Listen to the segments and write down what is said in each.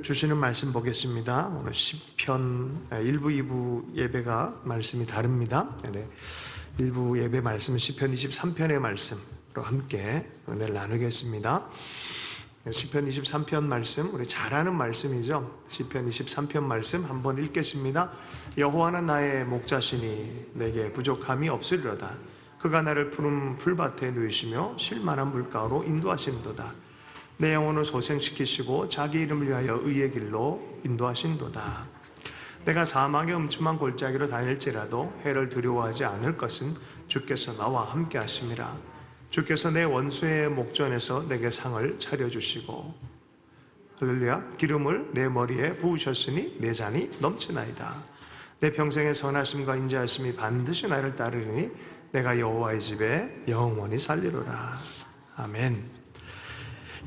주시는 말씀 보겠습니다. 오늘 시편 1부, 2부 예배가 말씀이 다릅니다. 1부 예배 말씀은 시편 23편의 말씀으로 함께 은혜를 나누겠습니다. 시편 23편 말씀, 우리 잘 아는 말씀이죠. 시편 23편 말씀 한번 읽겠습니다. 여호와는 나의 목자시니 내게 부족함이 없으리로다. 그가 나를 푸른 풀밭에 누이시며 쉴만한 물가로 인도하시는도다. 내 영혼을 소생시키시고 자기 이름을 위하여 의의 길로 인도하신도다. 내가 사망의 음침한 골짜기로 다닐지라도 해를 두려워하지 않을 것은 주께서 나와 함께 하심이라. 주께서 내 원수의 목전에서 내게 상을 차려주시고 할렐루야, 기름을 내 머리에 부으셨으니 내 잔이 넘치나이다. 내 평생의 선하심과 인자하심이 반드시 나를 따르니 내가 여호와의 집에 영원히 살리로라. 아멘.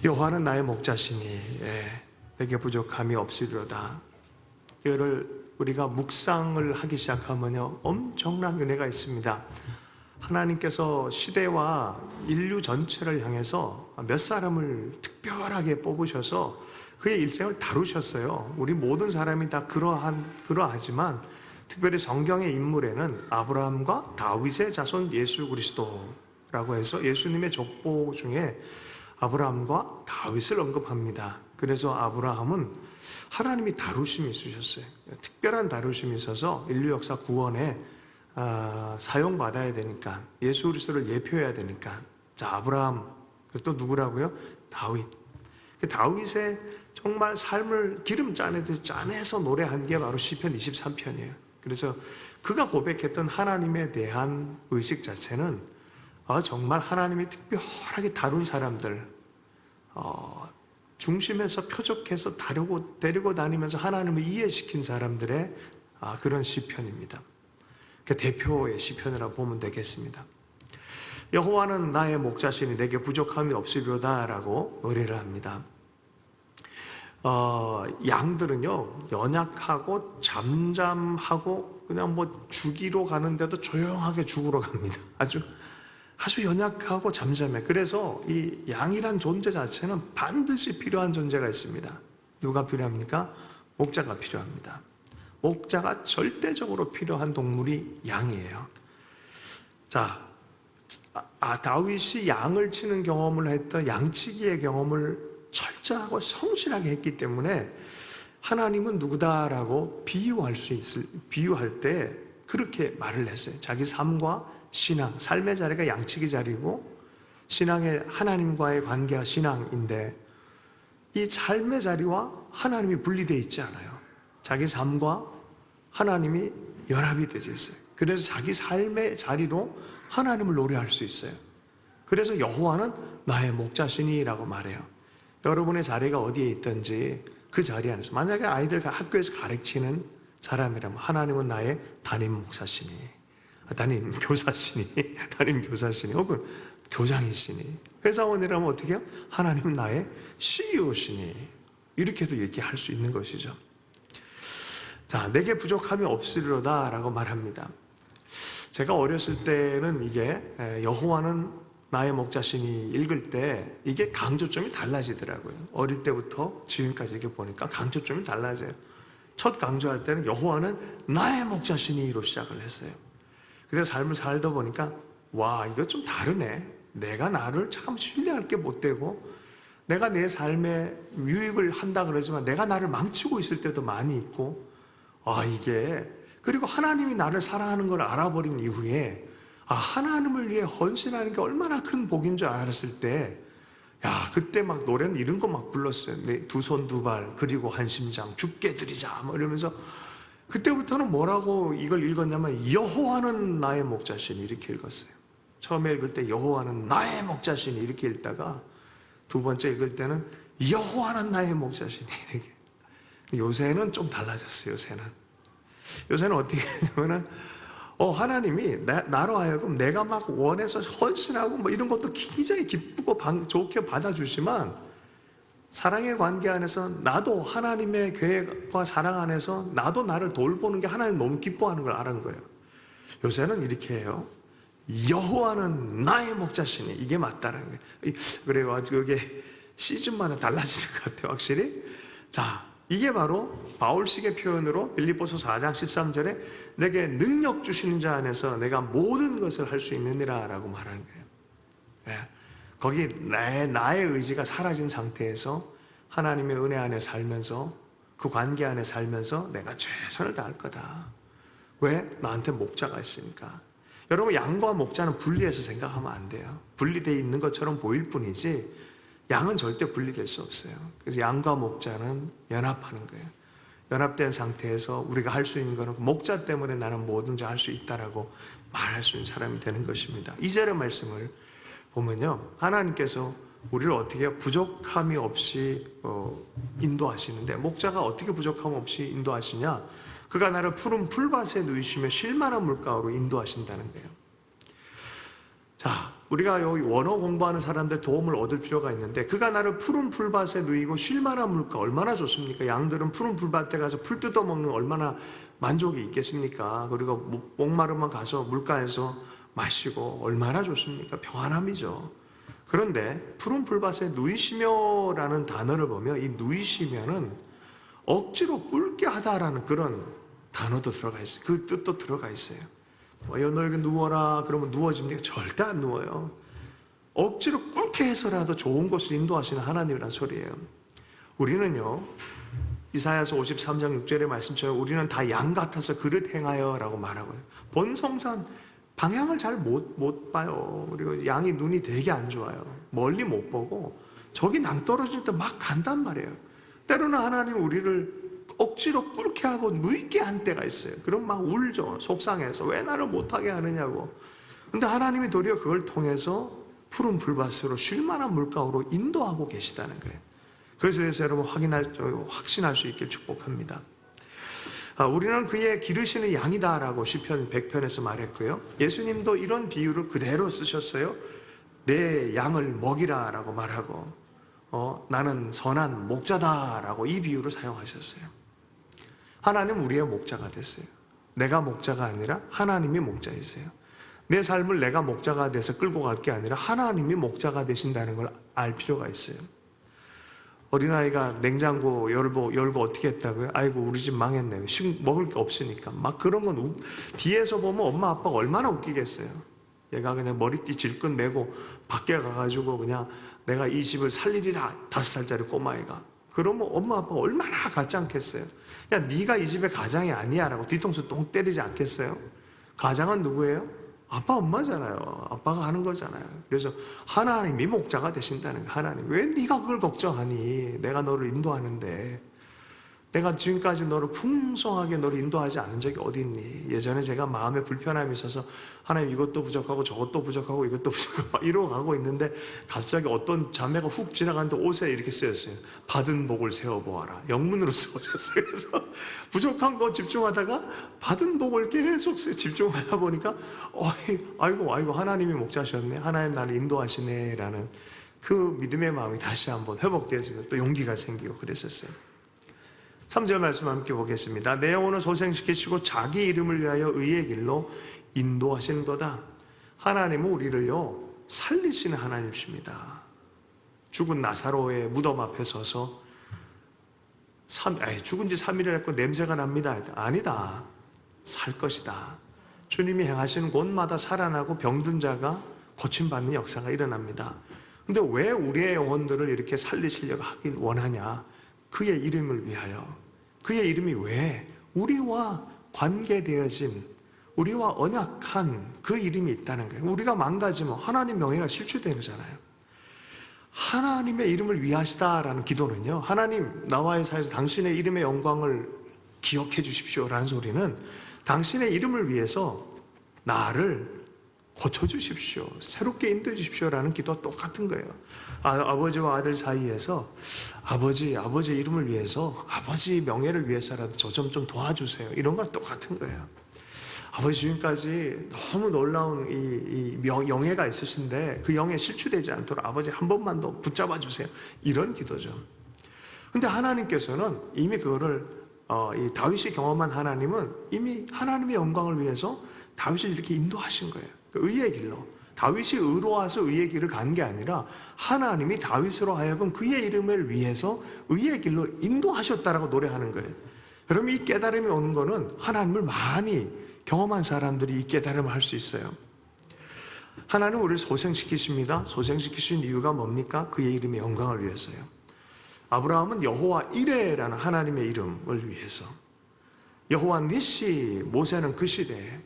여호와는 나의 목자시니 내게 부족함이 없으리로다. 이거를 우리가 묵상을 하기 시작하면요, 엄청난 은혜가 있습니다. 하나님께서 시대와 인류 전체를 향해서 몇 사람을 특별하게 뽑으셔서 그의 일생을 다루셨어요. 우리 모든 사람이 다 그러하지만 특별히 성경의 인물에는 아브라함과 다윗의 자손 예수 그리스도라고 해서 예수님의 족보 중에 아브라함과 다윗을 언급합니다. 그래서 아브라함은 하나님이 다루심이 있으셨어요. 특별한 다루심이 있어서 인류 역사 구원에 사용받아야 되니까, 예수 그리스도를 예표해야 되니까. 자, 아브라함, 또 누구라고요? 다윗. 다윗의 정말 삶을 기름 짜내듯이 짜내서 노래한 게 바로 시편 23편이에요. 그래서 그가 고백했던 하나님에 대한 의식 자체는 정말 하나님이 특별하게 다룬 사람들, 중심에서 표적해서 데리고 다니면서 하나님을 이해시킨 사람들의 그런 시편입니다. 그 대표의 시편이라고 보면 되겠습니다. 여호와는 나의 목자시니 내게 부족함이 없으리로다 라고 노래를 합니다. 양들은요, 연약하고 잠잠하고 그냥 죽이러 가는데도 조용하게 죽으러 갑니다. 아주 연약하고 잠잠해. 그래서 이 양이란 존재 자체는 반드시 필요한 존재가 있습니다. 누가 필요합니까? 목자가 필요합니다. 목자가 절대적으로 필요한 동물이 양이에요. 자, 다윗이 양을 치는 경험을 했던 양치기의 경험을 철저하고 성실하게 했기 때문에 하나님은 누구다라고 비유할 때 그렇게 말을 했어요. 자기 삶과 신앙, 삶의 자리가 양치기 자리고 신앙의 하나님과의 관계가 신앙인데 이 삶의 자리와 하나님이 분리되어 있지 않아요. 자기 삶과 하나님이 연합이 되어 있어요. 그래서 자기 삶의 자리로 하나님을 노래할 수 있어요. 그래서 여호와는 나의 목자시니라고 말해요. 여러분의 자리가 어디에 있든지 그 자리 안에서, 만약에 아이들 학교에서 가르치는 사람이라면 하나님은 나의 담임 목사시니, 담임 교사시니, 혹은 교장이시니, 회사원이라면 어떻게 해요? 하나님은 나의 CEO시니, 이렇게도 얘기할 수 있는 것이죠. 자, 내게 부족함이 없으리로다 라고 말합니다. 제가 어렸을 때는 이게 여호와는 나의 목자시니 읽을 때 이게 강조점이 달라지더라고요. 어릴 때부터 지금까지 이렇게 보니까 강조점이 달라져요. 첫 강조할 때는 여호와는 나의 목자시니로 시작을 했어요. 그래서 삶을 살다 보니까 와, 이거 좀 다르네. 내가 나를 참 신뢰할 게 못 되고 내가 내 삶에 유익을 한다 그러지만 내가 나를 망치고 있을 때도 많이 있고, 이게, 그리고 하나님이 나를 사랑하는 걸 알아버린 이후에 하나님을 위해 헌신하는 게 얼마나 큰 복인 줄 알았을 때, 그때 막 노래는 이런 거 막 불렀어요. 내 두 손 두 발 그리고 한 심장 죽게 드리자 이러면서, 그때부터는 뭐라고 이걸 읽었냐면 여호와는 나의 목자시니 이렇게 읽었어요. 처음에 읽을 때 여호와는 나의 목자시니 이렇게 읽다가 두 번째 읽을 때는 여호와는 나의 목자시니 이렇게. 요새는 좀 달라졌어요. 요새는 어떻게 하냐면은 하나님이 나로 하여금 내가 막 원해서 헌신하고 이런 것도 굉장히 기쁘고 좋게 받아주지만 사랑의 관계 안에서 나도 하나님의 계획과 사랑 안에서 나도 나를 돌보는 게 하나님 너무 기뻐하는 걸 아는 거예요. 요새는 이렇게 해요. 여호와는 나의 목자시니, 이게 맞다는 거예요. 그래가지고 이게 시즌마다 달라지는 것 같아요, 확실히. 자, 이게 바로 바울식의 표현으로 빌립보서 4장 13절에 내게 능력 주시는 자 안에서 내가 모든 것을 할 수 있느니라 라고 말하는 거예요. 예. 거기 나의 의지가 사라진 상태에서 하나님의 은혜 안에 살면서 그 관계 안에 살면서 내가 최선을 다할 거다. 왜? 나한테 목자가 있으니까. 여러분, 양과 목자는 분리해서 생각하면 안 돼요. 분리되어 있는 것처럼 보일 뿐이지 양은 절대 분리될 수 없어요. 그래서 양과 목자는 연합하는 거예요. 연합된 상태에서 우리가 할 수 있는 것은 목자 때문에 나는 뭐든지 할 수 있다라고 말할 수 있는 사람이 되는 것입니다. 2절의 말씀을 보면요, 하나님께서 우리를 어떻게 부족함이 없이 인도하시는데, 목자가 어떻게 부족함 없이 인도하시냐? 그가 나를 푸른 풀밭에 누이시며 쉴만한 물가로 인도하신다는 거예요. 자, 우리가 여기 원어 공부하는 사람들 도움을 얻을 필요가 있는데, 그가 나를 푸른 풀밭에 누이고 쉴만한 물가, 얼마나 좋습니까? 양들은 푸른 풀밭에 가서 풀 뜯어먹는 얼마나 만족이 있겠습니까? 그리고 목마르면 가서 물가에서 마시고 얼마나 좋습니까? 평안함이죠. 그런데 푸른 풀밭에 누이시며라는 단어를 보면 이 누이시며는 억지로 꿇게 하다라는 그런 단어도 들어가 있어요. 그 뜻도 들어가 있어요. 너에게 누워라 그러면 누워집니까? 절대 안 누워요. 억지로 꿇게 해서라도 좋은 곳을 인도하시는 하나님이란 소리예요. 우리는요, 이사야서 53장 6절의 말씀처럼 우리는 다 양 같아서 그릇 행하여 라고 말하고요. 본성상 방향을 잘 못 봐요. 그리고 양이 눈이 되게 안 좋아요. 멀리 못 보고 저기 낭떠러질 때 막 간단 말이에요. 때로는 하나님 우리를 억지로 꿇게 하고 누이게 한 때가 있어요. 그럼 막 울죠. 속상해서 왜 나를 못하게 하느냐고. 근데 하나님이 도리어 그걸 통해서 푸른 풀밭으로 쉴만한 물가로 인도하고 계시다는 거예요. 그래서 여러분 확신할 수 있길 축복합니다. 우리는 그의 기르시는 양이다라고 시편 100편에서 말했고요. 예수님도 이런 비유를 그대로 쓰셨어요. 내 양을 먹이라라고 말하고 나는 선한 목자다라고 이 비유를 사용하셨어요. 하나님 우리의 목자가 됐어요. 내가 목자가 아니라 하나님이 목자이세요. 내 삶을 내가 목자가 돼서 끌고 갈 게 아니라 하나님이 목자가 되신다는 걸 알 필요가 있어요. 어린아이가 냉장고 열고 어떻게 했다고요? 아이고 우리 집 망했네. 먹을 게 없으니까. 막 그런 건 뒤에서 보면 엄마 아빠가 얼마나 웃기겠어요. 얘가 그냥 머리띠 질끈 매고 밖에 가가지고 그냥 내가 이 집을 살리리라, 5살짜리 꼬마애가. 그러면 엄마 아빠가 얼마나 같지 않겠어요? 야, 네가 이 집의 가장이 아니야 라고 뒤통수 똥 때리지 않겠어요? 가장은 누구예요? 아빠 엄마잖아요. 아빠가 하는 거잖아요. 그래서 하나님이 목자가 되신다는 거예요. 하나님, 왜 네가 그걸 걱정하니? 내가 너를 인도하는데. 내가 지금까지 너를 풍성하게 너를 인도하지 않은 적이 어디 있니? 예전에 제가 마음에 불편함이 있어서 하나님 이것도 부족하고 저것도 부족하고 이것도 부족하고 막 이러고 가고 있는데 갑자기 어떤 자매가 훅 지나가는데 옷에 이렇게 쓰였어요. 받은 복을 세워보아라. 영문으로 쓰여졌어요. 그래서 부족한 거 집중하다가 받은 복을 계속 집중하다 보니까 아이고 하나님이 목자셨네. 하나님 나를 인도하시네 라는 그 믿음의 마음이 다시 한번 회복되어지면 또 용기가 생기고 그랬었어요. 3절 말씀 함께 보겠습니다. 내 영혼을 소생시키시고 자기 이름을 위하여 의의 길로 인도하시는도다. 하나님은 우리를요 살리시는 하나님이십니다. 죽은 나사로의 무덤 앞에 서서 죽은 지 3일을 했고 냄새가 납니다. 아니다. 살 것이다. 주님이 행하시는 곳마다 살아나고 병든 자가 고침받는 역사가 일어납니다. 근데 왜 우리의 영혼들을 이렇게 살리시려고 하긴 원하냐? 그의 이름을 위하여. 그의 이름이 왜? 우리와 관계되어진, 우리와 언약한 그 이름이 있다는 거예요. 우리가 망가지면 하나님 명예가 실추되는 거잖아요. 하나님의 이름을 위하시다라는 기도는요, 하나님 나와의 사이에서 당신의 이름의 영광을 기억해 주십시오라는 소리는 당신의 이름을 위해서 나를 고쳐주십시오, 새롭게 인도해 주십시오라는 기도와 똑같은 거예요. 아버지와 아들 사이에서 아버지 이름을 위해서, 아버지 명예를 위해서라도 저 좀 도와주세요, 이런 거랑 똑같은 거예요. 아버지 지금까지 너무 놀라운 이 영예가 있으신데 그 영예 실추되지 않도록 아버지 한 번만 더 붙잡아 주세요, 이런 기도죠. 근데 하나님께서는 이미 그거를 이 다윗이 경험한 하나님은 이미 하나님의 영광을 위해서 다윗을 이렇게 인도하신 거예요. 그 의의 길로 다윗이 의로워서 의의 길을 간 게 아니라 하나님이 다윗으로 하여금 그의 이름을 위해서 의의 길로 인도하셨다라고 노래하는 거예요. 그럼 이 깨달음이 오는 거는 하나님을 많이 경험한 사람들이 이 깨달음을 할 수 있어요. 하나님은 우리를 소생시키십니다. 소생시키신 이유가 뭡니까? 그의 이름의 영광을 위해서요. 아브라함은 여호와 이레라는 하나님의 이름을 위해서, 여호와 니시 모세는 그 시대에,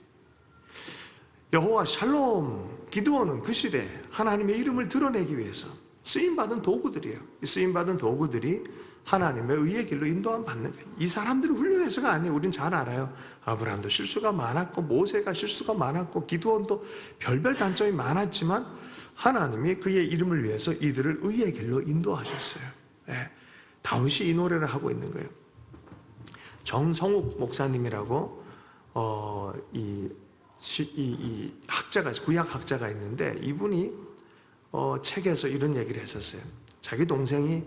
여호와 샬롬 기드온은 그 시대에 하나님의 이름을 드러내기 위해서 쓰임받은 도구들이에요. 이 쓰임받은 도구들이 하나님의 의의 길로 인도함 받는 거예요. 이 사람들이 훌륭해서가 아니에요. 우린 잘 알아요. 아브라함도 실수가 많았고 모세가 실수가 많았고 기드온도 별별 단점이 많았지만 하나님이 그의 이름을 위해서 이들을 의의 길로 인도하셨어요. 네. 다윗이 이 노래를 하고 있는 거예요. 정성욱 목사님이라고 이 학자가, 구약 학자가 있는데 이분이 책에서 이런 얘기를 했었어요. 자기 동생이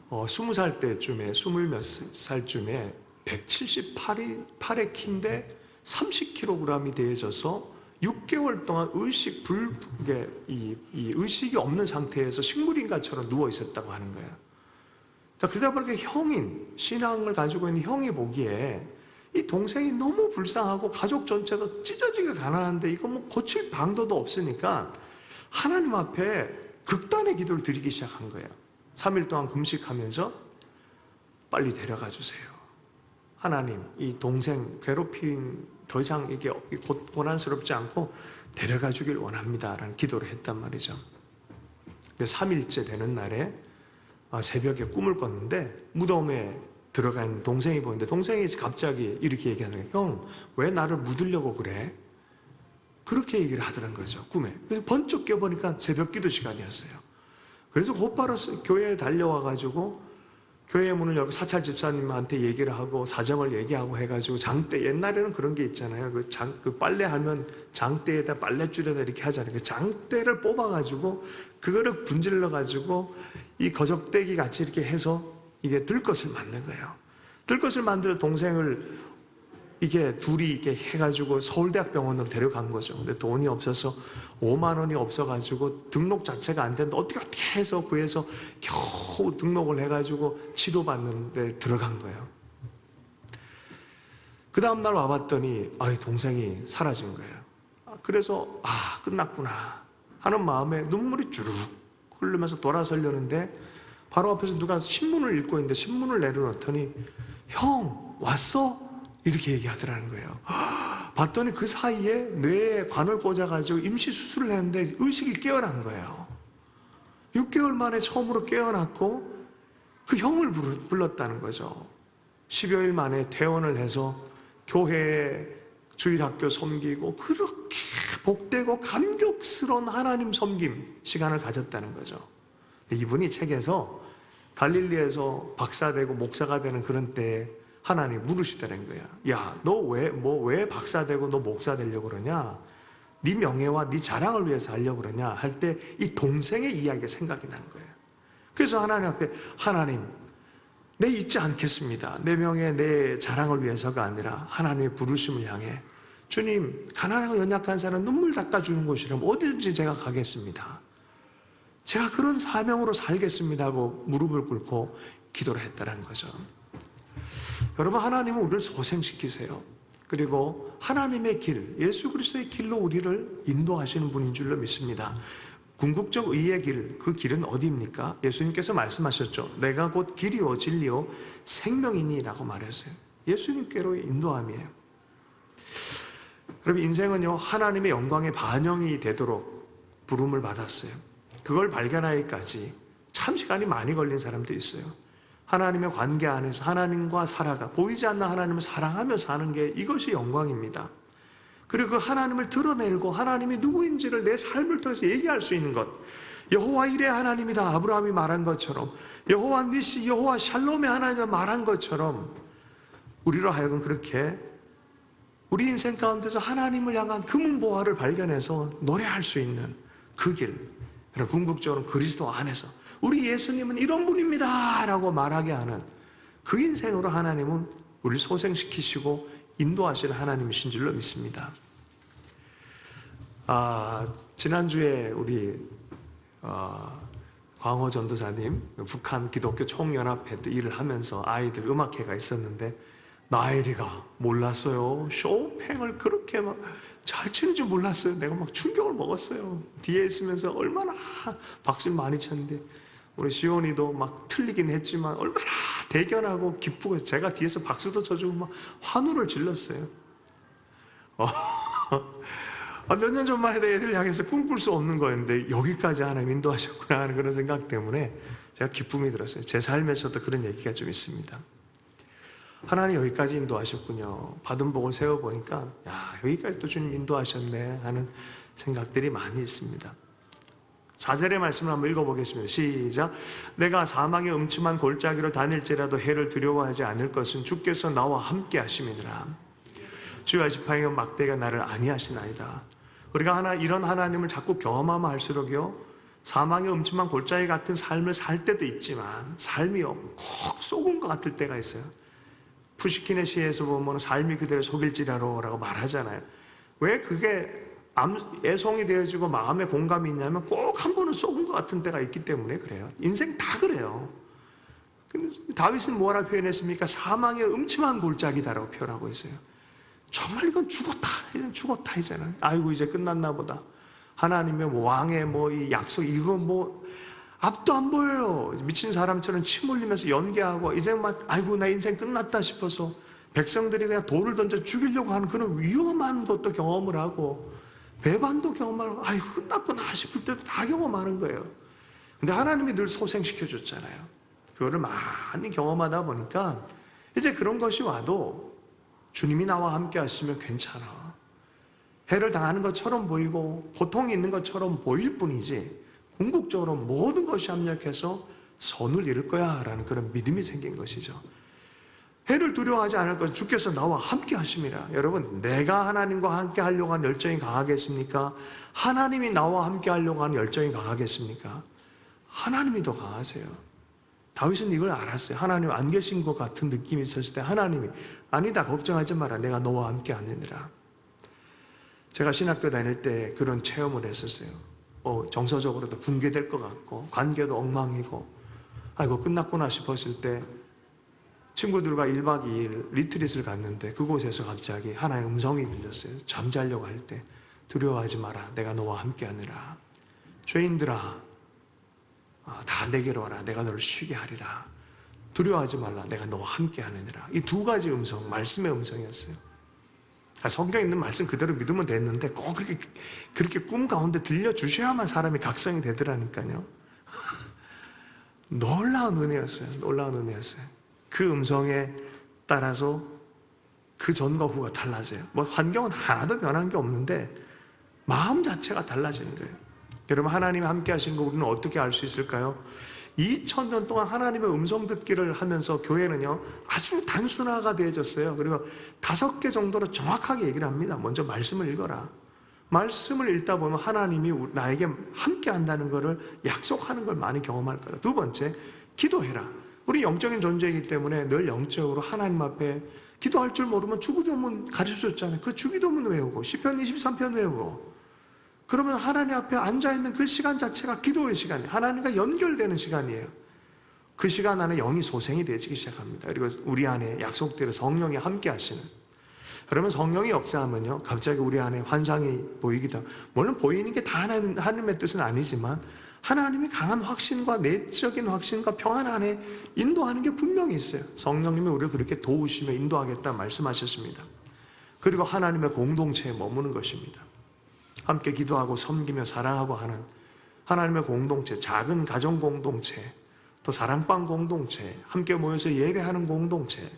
20살 때쯤에, 20몇 살쯤에 178의 키인데 30kg이 되어져서 6개월 동안 의식이 없는 상태에서 식물인간처럼 누워 있었다고 하는 거예요. 그러다 보니까 형인, 신앙을 가지고 있는 형이 보기에 이 동생이 너무 불쌍하고 가족 전체가 찢어지게 가난한데 이거 뭐 고칠 방도도 없으니까 하나님 앞에 극단의 기도를 드리기 시작한 거예요. 3일 동안 금식하면서 빨리 데려가 주세요. 하나님, 이 동생 괴롭힘 더 이상 이게 고난스럽지 않고 데려가 주길 원합니다. 라는 기도를 했단 말이죠. 근데 3일째 되는 날에 새벽에 꿈을 꿨는데 무덤에 들어가 있는 동생이 보이는데 동생이 갑자기 이렇게 얘기하는 거예요. 형, 왜 나를 묻으려고 그래? 그렇게 얘기를 하더란 거죠, 꿈에. 그래서 번쩍 깨보니까 새벽 기도 시간이었어요. 그래서 곧바로 교회에 달려와가지고 교회 문을 열고 사찰 집사님한테 얘기를 하고 사정을 얘기하고 해가지고 장대, 옛날에는 그런 게 있잖아요. 그 빨래하면 장대에다 빨랫줄에다 이렇게 하잖아요. 그 장대를 뽑아가지고 그거를 분질러가지고 이 거적대기 같이 이렇게 해서 이게 들것을 만든 거예요. 들것을 만들어 동생을 이게 둘이 이렇게 해가지고 서울대학병원으로 데려간 거죠. 근데 돈이 없어서 5만 원이 없어가지고 등록 자체가 안 되는데 어떻게 해서 구해서 겨우 등록을 해가지고 치료받는데 들어간 거예요. 그 다음날 와봤더니 동생이 사라진 거예요. 그래서 끝났구나 하는 마음에 눈물이 주르륵 흐르면서 돌아서려는데 바로 앞에서 누가 신문을 읽고 있는데 신문을 내려놓더니 형 왔어? 이렇게 얘기하더라는 거예요. 봤더니 그 사이에 뇌에 관을 꽂아가지고 임시 수술을 했는데 의식이 깨어난 거예요. 6개월 만에 처음으로 깨어났고 그 형을 불렀다는 거죠. 10여일 만에 퇴원을 해서 교회에 주일학교 섬기고 그렇게 복되고 감격스러운 하나님 섬김 시간을 가졌다는 거죠. 이분이 책에서 갈릴리에서 박사되고 목사가 되는 그런 때에 하나님 물으시더라는 거야. 야, 너 왜 박사되고 너 목사 되려고 그러냐? 네 명예와 네 자랑을 위해서 하려고 그러냐? 할 때 이 동생의 이야기가 생각이 나는 거예요. 그래서 하나님 앞에 하나님, 내 잊지 않겠습니다. 내 명예, 내 자랑을 위해서가 아니라 하나님의 부르심을 향해 주님, 가난하고 연약한 사람 눈물 닦아주는 곳이라면 어디든지 제가 가겠습니다. 제가 그런 사명으로 살겠습니다 하고 무릎을 꿇고 기도를 했다는 거죠. 여러분, 하나님은 우리를 소생시키세요. 그리고 하나님의 길, 예수 그리스도의 길로 우리를 인도하시는 분인 줄로 믿습니다. 궁극적 의의 길, 그 길은 어디입니까? 예수님께서 말씀하셨죠. 내가 곧 길이요 진리요 생명이니 라고 말했어요. 예수님께로의 인도함이에요. 여러분, 인생은요 하나님의 영광의 반영이 되도록 부름을 받았어요. 그걸 발견하기까지 참 시간이 많이 걸린 사람도 있어요. 하나님의 관계 안에서 하나님과 살아가 보이지 않는 하나님을 사랑하며 사는 게 이것이 영광입니다. 그리고 그 하나님을 드러내고 하나님이 누구인지를 내 삶을 통해서 얘기할 수 있는 것, 여호와 이레 하나님이다 아브라함이 말한 것처럼, 여호와 니시 여호와 샬롬의 하나님이 말한 것처럼 우리로 하여금 그렇게 우리 인생 가운데서 하나님을 향한 금은보화를 발견해서 노래할 수 있는 그 길, 궁극적으로 그리스도 안에서 우리 예수님은 이런 분입니다 라고 말하게 하는 그 인생으로 하나님은 우리를 소생시키시고 인도하시는 하나님이신 줄로 믿습니다. 지난주에 우리 광호 전도사님 북한 기독교 총연합회 때 일을 하면서 아이들 음악회가 있었는데 나엘이가 몰랐어요. 쇼팽을 그렇게 막 잘 치는 줄 몰랐어요. 내가 막 충격을 먹었어요. 뒤에 있으면서 얼마나 박수를 많이 쳤는데 우리 시온이도 막 틀리긴 했지만 얼마나 대견하고 기쁘고 제가 뒤에서 박수도 쳐주고 막 환호를 질렀어요. 몇 년 전만 해도 애들 향해서 꿈꿀 수 없는 거였는데 여기까지 하나님 인도하셨구나 하는 그런 생각 때문에 제가 기쁨이 들었어요. 제 삶에서도 그런 얘기가 좀 있습니다. 하나님 여기까지 인도하셨군요. 받은 복을 세워보니까 여기까지 또 주님 인도하셨네 하는 생각들이 많이 있습니다. 4절의 말씀을 한번 읽어보겠습니다. 시작. 내가 사망의 음침한 골짜기로 다닐지라도 해를 두려워하지 않을 것은 주께서 나와 함께 하심이니라. 주의 지팡이와 막대가 나를 안위하시나이다. 우리가 이런 하나님을 자꾸 경험하면 할수록요, 사망의 음침한 골짜기 같은 삶을 살 때도 있지만 삶이요 꼭 속은 것 같을 때가 있어요. 푸시킨의 시에서 보면 삶이 그대로 속일지라로 라고 말하잖아요. 왜 그게 애송이 되어지고 마음에 공감이 있냐면 꼭 한 번은 속은 것 같은 때가 있기 때문에 그래요. 인생 다 그래요. 근데 다윗은 뭐라 표현했습니까? 사망의 음침한 골짜기다라고 표현하고 있어요. 정말 이건 죽었다 이제는. 아이고 이제 끝났나 보다. 하나님의 왕의 이 약속 이거 앞도 안 보여요. 미친 사람처럼 침 흘리면서 연기하고 이제 막 아이고 나 인생 끝났다 싶어서 백성들이 그냥 돌을 던져 죽이려고 하는 그런 위험한 것도 경험을 하고 배반도 경험하고 아이고 끝났구나 싶을 때도 다 경험하는 거예요. 근데 하나님이 늘 소생시켜 줬잖아요. 그거를 많이 경험하다 보니까 이제 그런 것이 와도 주님이 나와 함께 하시면 괜찮아. 해를 당하는 것처럼 보이고 고통이 있는 것처럼 보일 뿐이지 궁극적으로 모든 것이 합력해서 선을 이룰 거야 라는 그런 믿음이 생긴 것이죠. 해를 두려워하지 않을 것은 주께서 나와 함께 하심이라. 여러분, 내가 하나님과 함께 하려고 하는 열정이 강하겠습니까? 하나님이 나와 함께 하려고 하는 열정이 강하겠습니까? 하나님이 더 강하세요. 다윗은 이걸 알았어요. 하나님 안 계신 것 같은 느낌이 있었을 때 하나님이 아니다 걱정하지 마라 내가 너와 함께 하느니라. 제가 신학교 다닐 때 그런 체험을 했었어요. 정서적으로도 붕괴될 것 같고 관계도 엉망이고 아이고 끝났구나 싶었을 때 친구들과 1박 2일 리트릿을 갔는데 그곳에서 갑자기 하나의 음성이 들렸어요. 잠자려고 할 때 두려워하지 마라 내가 너와 함께 하느라. 죄인들아 다 내게로 와라 내가 너를 쉬게 하리라. 두려워하지 말라 내가 너와 함께 하느니라. 이 두 가지 음성, 말씀의 음성이었어요. 성경에 있는 말씀 그대로 믿으면 됐는데 꼭 그렇게 꿈 가운데 들려주셔야만 사람이 각성이 되더라니까요. 놀라운 은혜였어요. 놀라운 은혜였어요. 그 음성에 따라서 그 전과 후가 달라져요. 환경은 하나도 변한 게 없는데 마음 자체가 달라지는 거예요. 여러분 하나님이 함께 하신 거 우리는 어떻게 알 수 있을까요? 2000년 동안 하나님의 음성 듣기를 하면서 교회는요 아주 단순화가 되어졌어요. 그리고 5개 정도로 정확하게 얘기를 합니다. 먼저 말씀을 읽어라. 말씀을 읽다 보면 하나님이 나에게 함께 한다는 것을 약속하는 걸 많이 경험할 거예요. 두 번째, 기도해라. 우리 영적인 존재이기 때문에 늘 영적으로 하나님 앞에 기도할 줄 모르면 주기도문 가르쳐줬잖아요. 그 주기도문 외우고 시편 23편 외우고 그러면 하나님 앞에 앉아있는 그 시간 자체가 기도의 시간이에요. 하나님과 연결되는 시간이에요. 그 시간 안에 영이 소생이 되기 시작합니다. 그리고 우리 안에 약속대로 성령이 함께 하시는. 그러면 성령이 역사하면요 갑자기 우리 안에 환상이 보이기도 하고 물론 보이는 게 다 하나님의 뜻은 아니지만 하나님의 강한 확신과 내적인 확신과 평안 안에 인도하는 게 분명히 있어요. 성령님이 우리를 그렇게 도우시며 인도하겠다 말씀하셨습니다. 그리고 하나님의 공동체에 머무는 것입니다. 함께 기도하고 섬기며 사랑하고 하는 하나님의 공동체, 작은 가정 공동체, 또 사랑방 공동체, 함께 모여서 예배하는 공동체,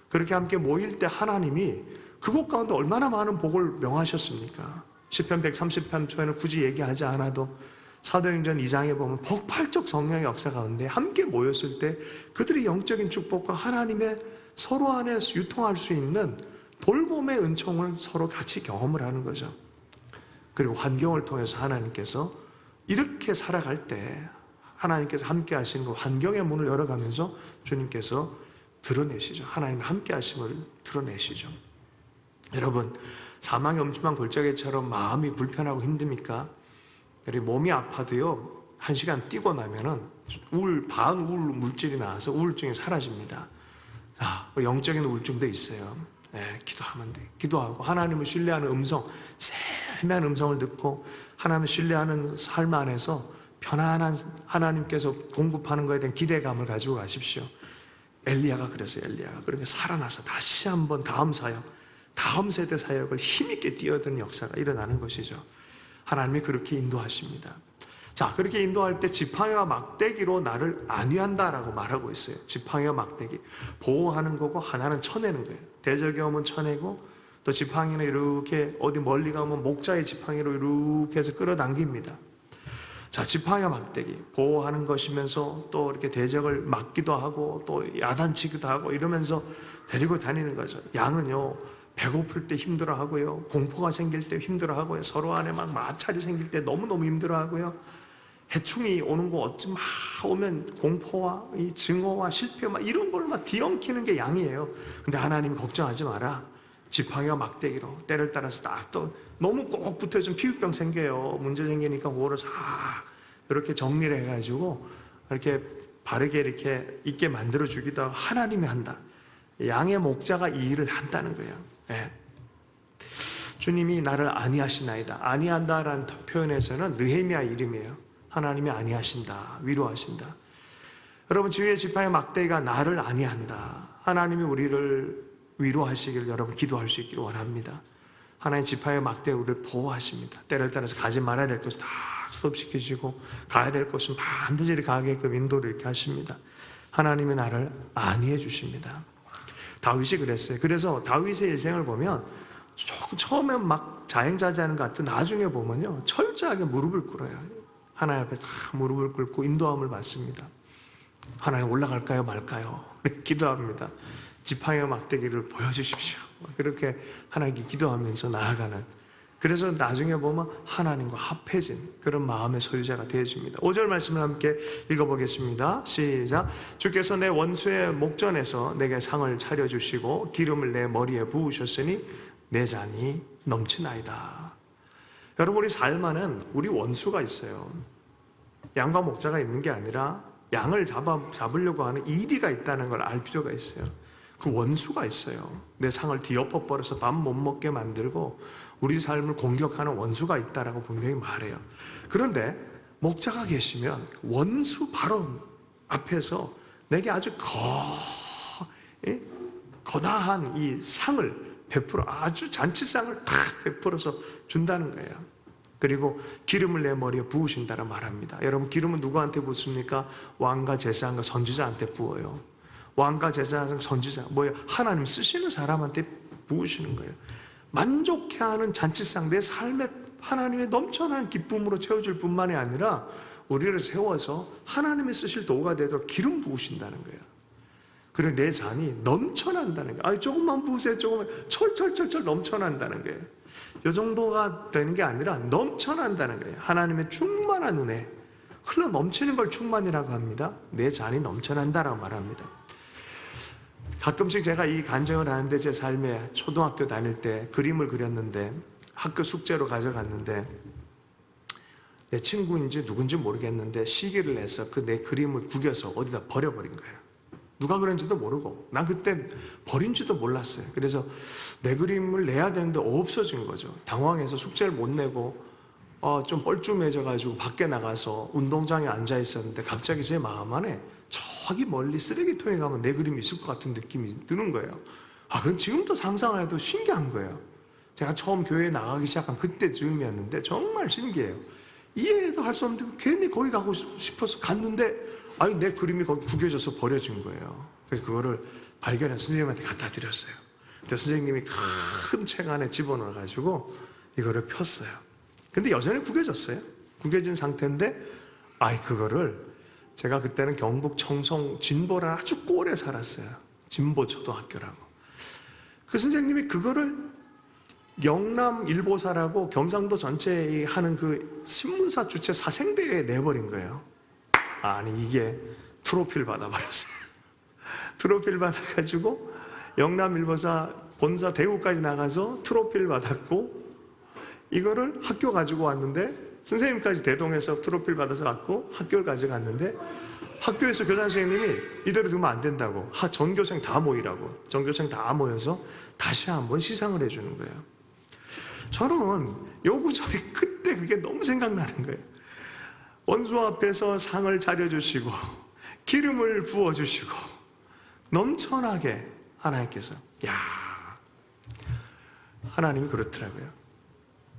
그렇게 함께 모일 때 하나님이 그곳 가운데 얼마나 많은 복을 명하셨습니까? 시편 130편에는 굳이 얘기하지 않아도 사도행전 2장에 보면 폭발적 성령의 역사 가운데 함께 모였을 때 그들의 영적인 축복과 하나님의 서로 안에 유통할 수 있는 돌봄의 은총을 서로 같이 경험을 하는 거죠. 그리고 환경을 통해서 하나님께서 이렇게 살아갈 때 하나님께서 함께 하시는 그 환경의 문을 열어가면서 주님께서 드러내시죠. 하나님 함께 하심을 드러내시죠. 여러분 사망의 엄침한 골짜기처럼 마음이 불편하고 힘듭니까? 우리 몸이 아파도요, 1시간 뛰고 나면은 반우울 물질이 나와서 우울증이 사라집니다. 자, 영적인 우울증도 있어요. 네, 기도하면 돼. 기도하고 하나님을 신뢰하는 음성, 세미한 음성을 듣고 하나님을 신뢰하는 삶 안에서 편안한 하나님께서 공급하는 것에 대한 기대감을 가지고 가십시오. 엘리야가 그랬어요. 엘리야가 그렇게 살아나서 다시 한번 다음 사역, 다음 세대 사역을 힘있게 뛰어드는 역사가 일어나는 것이죠. 하나님이 그렇게 인도하십니다. 자, 그렇게 인도할 때 지팡이와 막대기로 나를 안위한다라고 말하고 있어요. 지팡이와 막대기, 보호하는 거고 하나는 쳐내는 거예요. 대적이 오면 쳐내고, 또 지팡이는 이렇게 어디 멀리 가면 목자의 지팡이로 이렇게 해서 끌어당깁니다. 자, 지팡이와 막대기, 보호하는 것이면서 또 이렇게 대적을 막기도 하고 또 야단치기도 하고 이러면서 데리고 다니는 거죠. 양은요, 배고플 때 힘들어하고요, 공포가 생길 때 힘들어하고요, 서로 안에 막 마찰이 생길 때 너무너무 힘들어하고요, 해충이 오는 거 어찌 막 오면 공포와 이 증오와 실패 막 이런 걸 막 뒤엉키는 게 양이에요. 근데 하나님이 걱정하지 마라. 지팡이와 막대기로 때를 따라서 딱 또 너무 꼭 붙어있으면 피부병 생겨요. 문제 생기니까 그거를 싹 이렇게 정리를 해가지고 이렇게 바르게 이렇게 있게 만들어주기도 하고 하나님이 한다. 양의 목자가 이 일을 한다는 거예요. 네. 주님이 나를 안위하시나이다. 안위한다라는 표현에서는 느헤미야 이름이에요. 하나님이 안위하신다, 위로하신다. 여러분, 주의 지팡이 막대기가 나를 안위한다. 하나님이 우리를 위로하시길 여러분 기도할 수 있기를 원합니다. 하나님 지팡이 막대기 우리를 보호하십니다. 때를 따라서 가지 말아야 될 것을 다 스톱시키시고 가야 될 것은 반드시 가게끔 인도를 이렇게 하십니다. 하나님이 나를 안위해 주십니다. 다윗이 그랬어요. 그래서 다윗의 일생을 보면 처음엔 막 자행자재하는 것 같은 나중에 보면요, 철저하게 무릎을 꿇어요. 하나님 앞에 다 무릎을 꿇고 인도함을 받습니다. 하나님 올라갈까요 말까요? 기도합니다. 지팡이와 막대기를 보여주십시오. 그렇게 하나님께 기도하면서 나아가는, 그래서 나중에 보면 하나님과 합해진 그런 마음의 소유자가 되어집니다. 5절 말씀을 함께 읽어보겠습니다. 시작. 주께서 내 원수의 목전에서 내게 상을 차려주시고 기름을 내 머리에 부으셨으니 내 잔이 넘치나이다. 여러분, 우리 삶 안에는 우리 원수가 있어요. 양과 목자가 있는 게 아니라 양을 잡으려고 하는 이리가 있다는 걸 알 필요가 있어요. 그 원수가 있어요. 내 상을 뒤엎어 버려서 밥 못 먹게 만들고 우리 삶을 공격하는 원수가 있다라고 분명히 말해요. 그런데 목자가 계시면 원수 바로 앞에서 내게 아주 거다한 이 상을 베풀어, 아주 잔치상을 탁 베풀어서 준다는 거예요. 그리고 기름을 내 머리에 부으신다라 말합니다. 여러분, 기름은 누구한테 붓습니까? 왕과 제사장과 선지자한테 부어요. 왕과 제사장, 선지자, 뭐예요? 하나님 쓰시는 사람한테 부으시는 거예요. 만족해하는 잔치상, 내 삶에 하나님의 넘쳐나는 기쁨으로 채워줄 뿐만이 아니라 우리를 세워서 하나님이 쓰실 도구가 되도록 기름 부으신다는 거예요. 그리고 내 잔이 넘쳐난다는 거예요. 아니, 조금만 부으세요. 조금만. 철철철철 넘쳐난다는 거예요. 이 정도가 되는 게 아니라 넘쳐난다는 거예요. 하나님의 충만한 은혜, 흘러 넘치는 걸 충만이라고 합니다. 내 잔이 넘쳐난다라고 말합니다. 가끔씩 제가 이 간증을 하는데, 제 삶에 초등학교 다닐 때 그림을 그렸는데 학교 숙제로 가져갔는데 내 친구인지 누군지 모르겠는데 시기를 내서 그 내 그림을 구겨서 어디다 버려버린 거예요. 누가 그런지도 모르고, 난 그때 버린지도 몰랐어요. 그래서 내 그림을 내야 되는데 없어진 거죠. 당황해서 숙제를 못 내고 좀 뻘쭘해져가지고 밖에 나가서 운동장에 앉아 있었는데 갑자기 제 마음 안에 저기 멀리 쓰레기통에 가면 내 그림이 있을 것 같은 느낌이 드는 거예요. 그건 지금도 상상을 해도 신기한 거예요. 제가 처음 교회에 나가기 시작한 그때 즈음이었는데 정말 신기해요. 이해도 할 수 없는데 괜히 거기 가고 싶어서 갔는데 내 그림이 거기 구겨져서 버려진 거예요. 그래서 그거를 발견해서 선생님한테 갖다 드렸어요. 근데 선생님이 큰 책 안에 집어넣어가지고 이거를 폈어요. 근데 여전히 구겨졌어요. 구겨진 상태인데 그거를 제가 그때는 경북 청송 진보라는 아주 꼴에 살았어요. 진보초등학교라고. 그 선생님이 그거를 영남일보사라고 경상도 전체에 하는 그 신문사 주최 사생대회에 내버린 거예요. 아니, 이게 트로피를 받아버렸어요. 트로피를 받아가지고 영남일보사 본사 대구까지 나가서 트로피를 받았고, 이거를 학교 가지고 왔는데 선생님까지 대동해서 트로피를 받아서 갔고 학교를 가져갔는데, 학교에서 교장 선생님이 이대로 두면 안 된다고, 전교생 다 모이라고, 전교생 다 모여서 다시 한번 시상을 해주는 거예요. 저는 요 구절이 그때 그게 너무 생각나는 거예요. 원수 앞에서 상을 차려주시고 기름을 부어주시고 넘쳐나게 하나님께서, 하나님이 그렇더라고요.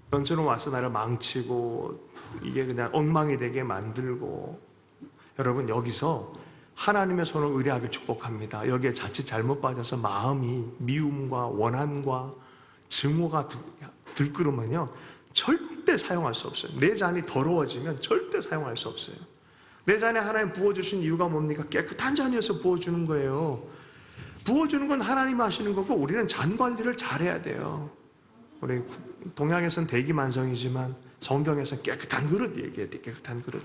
너처럼 와서 나를 망치고 이게 그냥 엉망이 되게 만들고. 여러분, 여기서 하나님의 손을 의뢰하길 축복합니다. 여기에 자칫 잘못 빠져서 마음이 미움과 원한과 증오가 들끓으면요, 절대 사용할 수 없어요. 내 잔이 더러워지면 절대 사용할 수 없어요. 내 잔에 하나님 부어주신 이유가 뭡니까? 깨끗한 잔이어서 부어주는 거예요. 부어주는 건 하나님 하시는 거고, 우리는 잔 관리를 잘해야 돼요. 우리 동양에서는 대기만성이지만 성경에서는 깨끗한 그릇 얘기해야 돼. 깨끗한 그릇.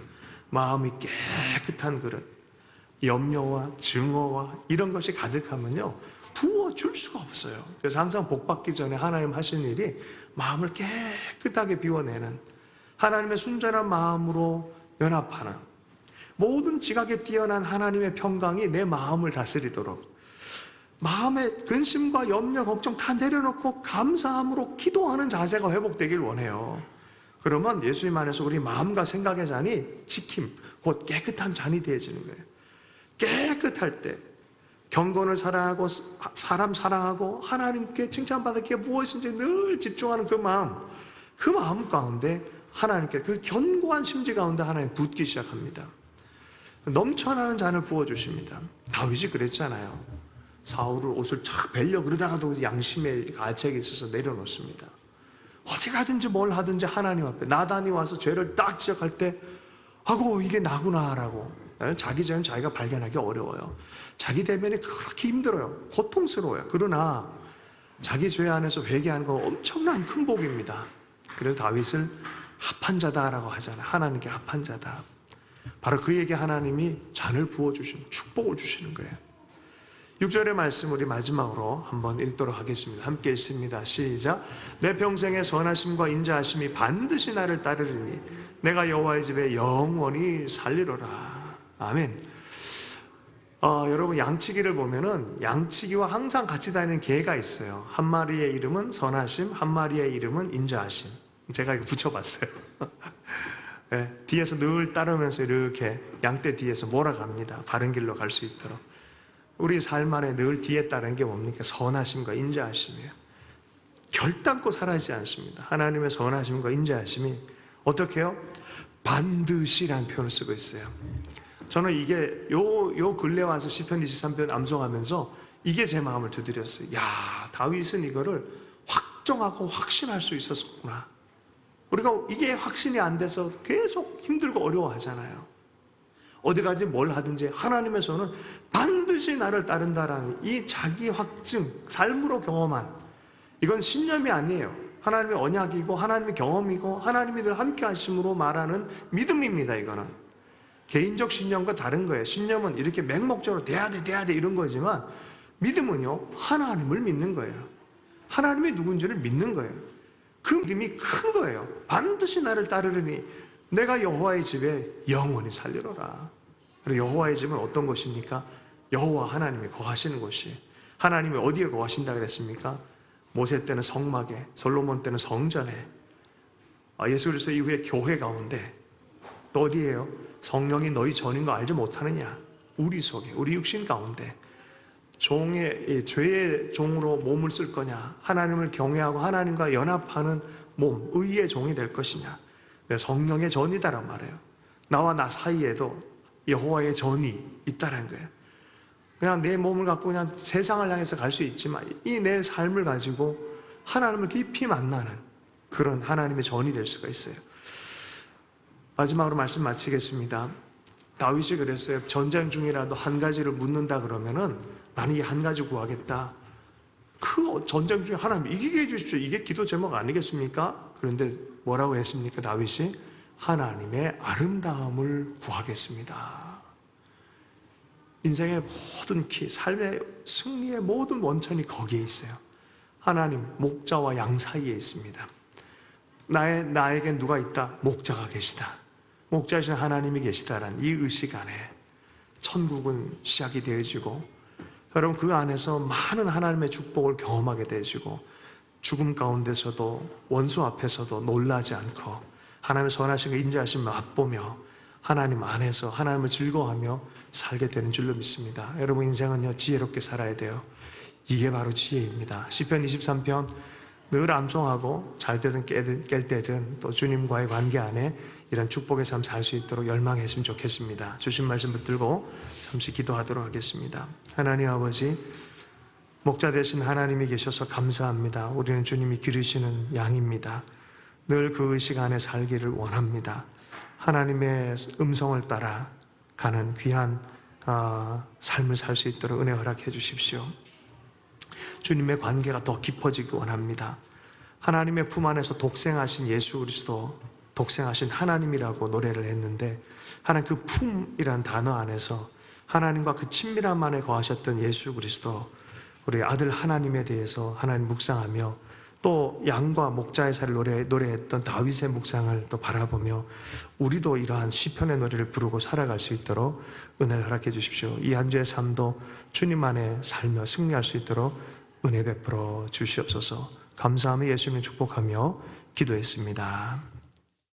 마음이 깨끗한 그릇. 염려와 증오와 이런 것이 가득하면요, 부어줄 수가 없어요. 그래서 항상 복 받기 전에 하나님 하시는 일이 마음을 깨끗하게 비워내는, 하나님의 순전한 마음으로 연합하는, 모든 지각에 뛰어난 하나님의 평강이 내 마음을 다스리도록, 마음의 근심과 염려, 걱정 다 내려놓고 감사함으로 기도하는 자세가 회복되길 원해요. 그러면 예수님 안에서 우리 마음과 생각의 잔이 지킴, 곧 깨끗한 잔이 되어지는 거예요. 깨끗할 때 경건을 사랑하고 사람 사랑하고 하나님께 칭찬받았기에 무엇인지 늘 집중하는 그 마음 가운데 하나님께, 그 견고한 심지 가운데 하나님 붓기 시작합니다. 넘쳐나는 잔을 부어주십니다. 다윗이 그랬잖아요. 사울을 옷을 착 베려 그러다가도 양심의 가책이 있어서 내려놓습니다. 어디 가든지 뭘 하든지 하나님 앞에, 나단이 와서 죄를 딱 지적할 때 아고 이게 나구나라고, 자기 죄는 자기가 발견하기 어려워요. 자기 대면이 그렇게 힘들어요. 고통스러워요. 그러나 자기 죄 안에서 회개하는 건 엄청난 큰 복입니다. 그래서 다윗을 합한 자다라고 하잖아요. 하나님께 합한 자다. 바로 그에게 하나님이 잔을 부어주시는, 축복을 주시는 거예요. 6절의 말씀 우리 마지막으로 한번 읽도록 하겠습니다. 함께 읽습니다. 시작. 내 평생의 선하심과 인자하심이 반드시 나를 따르리니 내가 여호와의 집에 영원히 살리로라. 아멘. 여러분, 양치기를 보면은 양치기와 항상 같이 다니는 개가 있어요. 한 마리의 이름은 선하심, 한 마리의 이름은 인자하심. 제가 이거 붙여봤어요. 네, 뒤에서 늘 따르면서 이렇게 양떼 뒤에서 몰아갑니다. 바른 길로 갈 수 있도록. 우리 삶 안에 늘 뒤에 따르는 게 뭡니까? 선하심과 인자하심이에요. 결단코 사라지지 않습니다. 하나님의 선하심과 인자하심이 어떻게 해요? 반드시라는 표현을 쓰고 있어요. 저는 이게 요 근래 와서 시편 23편 암송하면서 이게 제 마음을 두드렸어요. 다윗은 이거를 확정하고 확신할 수 있었구나. 우리가 이게 확신이 안 돼서 계속 힘들고 어려워하잖아요. 어디 가지 뭘 하든지 하나님의 손은 반드시 나를 따른다라는 이 자기 확증, 삶으로 경험한, 이건 신념이 아니에요. 하나님의 언약이고 하나님의 경험이고 하나님이 늘 함께 하심으로 말하는 믿음입니다. 이거는 개인적 신념과 다른 거예요. 신념은 이렇게 맹목적으로 돼야 돼 이런 거지만, 믿음은요, 하나님을 믿는 거예요. 하나님이 누군지를 믿는 거예요. 그 믿음이 큰 거예요. 반드시 나를 따르리니 내가 여호와의 집에 영원히 살리로라. 그리고 여호와의 집은 어떤 곳입니까? 여호와 하나님이 거하시는 곳이. 하나님이 어디에 거하신다 그랬습니까? 모세 때는 성막에, 솔로몬 때는 성전에, 예수 그리스도 이후에 교회 가운데. 또 어디예요? 성령이 너희 전인 거 알지 못하느냐? 우리 속에, 우리 육신 가운데. 죄의 종으로 몸을 쓸 거냐? 하나님을 경외하고 하나님과 연합하는 몸, 의의 종이 될 것이냐? 성령의 전이다란 말이에요. 나와 나 사이에도 여호와의 전이 있다는 거예요. 그냥 내 몸을 갖고 그냥 세상을 향해서 갈 수 있지만, 이 내 삶을 가지고 하나님을 깊이 만나는 그런 하나님의 전이 될 수가 있어요. 마지막으로 말씀 마치겠습니다. 다윗이 그랬어요. 전쟁 중이라도 한 가지를 묻는다 그러면은 나는 이 한 가지 구하겠다. 그 전쟁 중에 하나님 이기게 해주십시오. 이게 기도 제목 아니겠습니까? 그런데 뭐라고 했습니까? 다윗이 하나님의 아름다움을 구하겠습니다. 인생의 모든 키, 삶의 승리의 모든 원천이 거기에 있어요. 하나님, 목자와 양 사이에 있습니다. 나에게 누가 있다? 목자가 계시다. 목자이신 하나님이 계시다라는 이 의식 안에 천국은 시작이 되어지고, 여러분 그 안에서 많은 하나님의 축복을 경험하게 되어지고, 죽음 가운데서도 원수 앞에서도 놀라지 않고 하나님의 선하신 거 인자하심을 맛보며 하나님 안에서 하나님을 즐거워하며 살게 되는 줄로 믿습니다. 여러분 인생은요, 지혜롭게 살아야 돼요. 이게 바로 지혜입니다. 시편 23편 늘 암송하고 잘 때든 깰 때든 또 주님과의 관계 안에 이런 축복의 삶 살 수 있도록 열망했으면 좋겠습니다. 주신 말씀 붙들고 잠시 기도하도록 하겠습니다. 하나님 아버지, 목자 되신 하나님이 계셔서 감사합니다. 우리는 주님이 기르시는 양입니다. 늘 그 의식 안에 살기를 원합니다. 하나님의 음성을 따라 가는 귀한 삶을 살 수 있도록 은혜 허락해 주십시오. 주님의 관계가 더 깊어지기 원합니다. 하나님의 품 안에서 독생하신 예수 그리스도, 독생하신 하나님이라고 노래를 했는데, 하나님 그 품이란 단어 안에서 하나님과 그 친밀함 안에 거하셨던 예수 그리스도, 우리 아들 하나님에 대해서 하나님 묵상하며, 또 양과 목자의 사이를 노래했던 다윗의 묵상을 또 바라보며 우리도 이러한 시편의 노래를 부르고 살아갈 수 있도록 은혜를 허락해 주십시오. 이 한 주의 삶도 주님 안에 살며 승리할 수 있도록 은혜 베풀어 주시옵소서. 감사하며 예수님을 축복하며 기도했습니다.